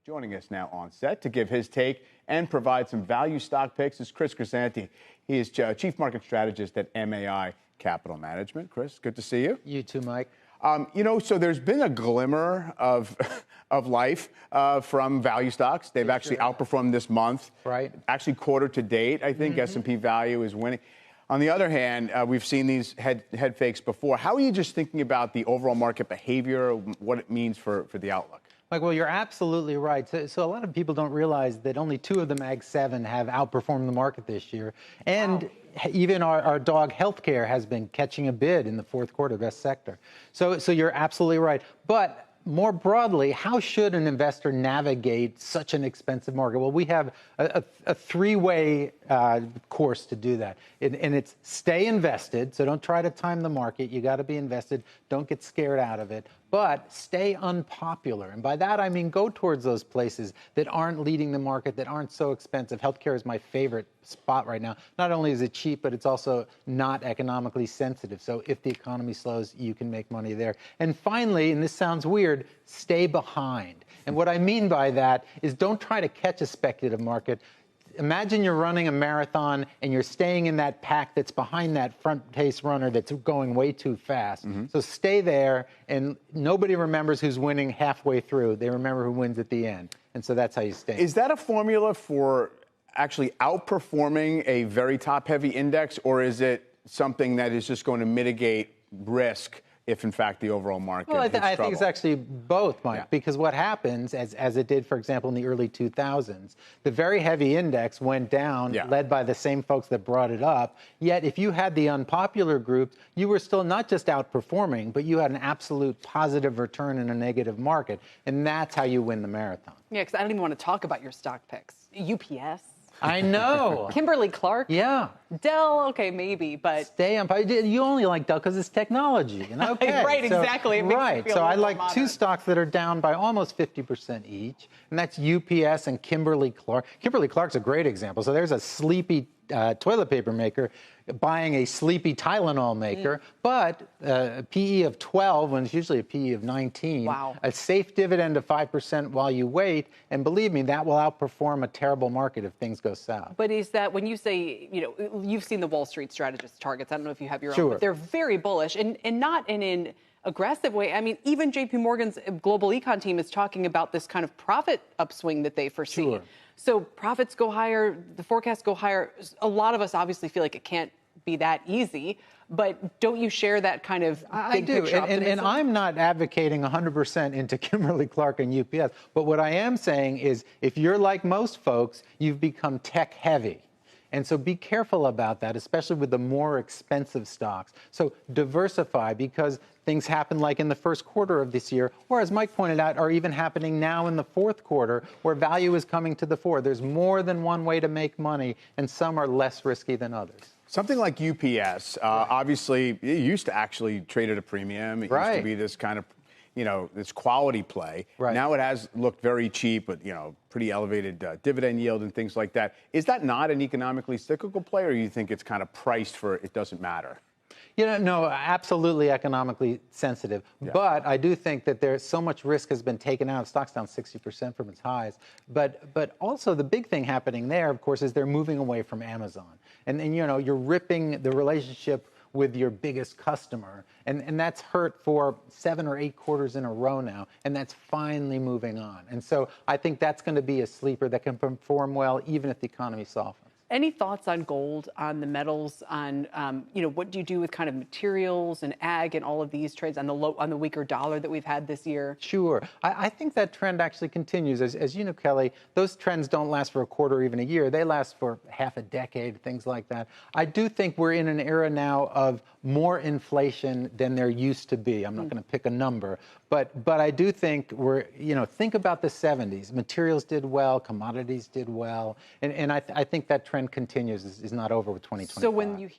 Joining us now on set to give his take and provide some value stock picks is Chris Grisanti. He is Chief Market Strategist at MAI Capital Management. Chris, good to see you. You too, Mike. So there's been a glimmer of life from value stocks. They've actually outperformed this month. Right. Actually, quarter to date, I think S&P value is winning. On the other hand, we've seen these head fakes before. How are you just thinking about the overall market behavior, what it means for the outlook? Mike, well, you're absolutely right. So a lot of people don't realize that only 2 of the MAG 7 have outperformed the market this year. And even our dog healthcare has been catching a bid in the fourth quarter, best sector. So you're absolutely right. But more broadly, how should an investor navigate such an expensive market? Well, we have a 3-way course to do that. And it's stay invested. So don't try to time the market. You got to be invested. Don't get scared out of it. But stay unpopular. And by that, I mean go towards those places that aren't leading the market, that aren't so expensive. Healthcare is my favorite spot right now. Not only is it cheap, but it's also not economically sensitive. So if the economy slows, you can make money there. And finally, and this sounds weird, stay behind. And what I mean by that is don't try to catch a speculative market. Imagine you're running a marathon and you're staying in that pack that's behind that front pace runner that's going way too fast. So stay there, and nobody remembers who's winning halfway through. They remember who wins at the end. And so that's how you stay. Is that a formula for actually outperforming a very top-heavy index, or is it something that is just going to mitigate risk if, in fact, the overall market hits trouble? I think it's actually both, Mike, because what happens, as it did, for example, in the early 2000s, the very heavy index went down, led by the same folks that brought it up. Yet, if you had the unpopular groups, you were still not just outperforming, but you had an absolute positive return in a negative market. And that's how you win the marathon. Yeah, because I don't even want to talk about your stock picks. UPS. I know. Kimberly-Clark. Yeah. Dell, okay, maybe, but... Stay on. You only like Dell because it's technology. Okay. Right, exactly. It makes me feel so I like modern. 2 stocks that are down by almost 50% each, and that's UPS and Kimberly-Clark. Kimberly-Clark's a great example. So there's a sleepy toilet paper maker buying a sleepy Tylenol maker, but a PE of 12 when it's usually a PE of 19. Wow. A safe dividend of 5% while you wait, and believe me, that will outperform a terrible market if things go south. But is that, when you say, you've seen the Wall Street strategist targets, I don't know if you have your own, but they're very bullish, and not in an aggressive way. I mean, even JP Morgan's global econ team is talking about this kind of profit upswing that they foresee. So profits go higher, the forecasts go higher. A lot of us obviously feel like it can't be that easy, but don't you share that kind of big picture optimism? And I'm not advocating 100% into Kimberly-Clark and UPS, but what I am saying is if you're like most folks, you've become tech heavy. And so be careful about that, especially with the more expensive stocks. So diversify, because things happen like in the first quarter of this year, or as Mike pointed out, are even happening now in the fourth quarter, where value is coming to the fore. There's more than one way to make money, and some are less risky than others. Something like UPS, obviously, it used to actually trade at a premium. It used to be this kind of, this quality play. Now it has looked very cheap, but, pretty elevated dividend yield and things like that. Is that not an economically cyclical play, or you think it's kind of priced for it doesn't matter? No, absolutely economically sensitive. But I do think that there's so much risk has been taken out. Stock's down 60% from its highs. But also the big thing happening there, of course, is they're moving away from Amazon. And you're ripping the relationship with your biggest customer. And that's hurt for 7 or 8 quarters in a row now. And that's finally moving on. And so I think that's going to be a sleeper that can perform well even if the economy softens. Any thoughts on gold, on the metals, on what do you do with kind of materials and ag and all of these trades on the weaker dollar that we've had this year? Sure. I think that trend actually continues. As you know, Kelly, those trends don't last for a quarter or even a year. They last for half a decade, things like that. I do think we're in an era now of more inflation than there used to be. I'm not going to pick a number, but I do think think about the 70s. Materials did well, commodities did well, and I think that trend continues, is not over with 2025. So when you hear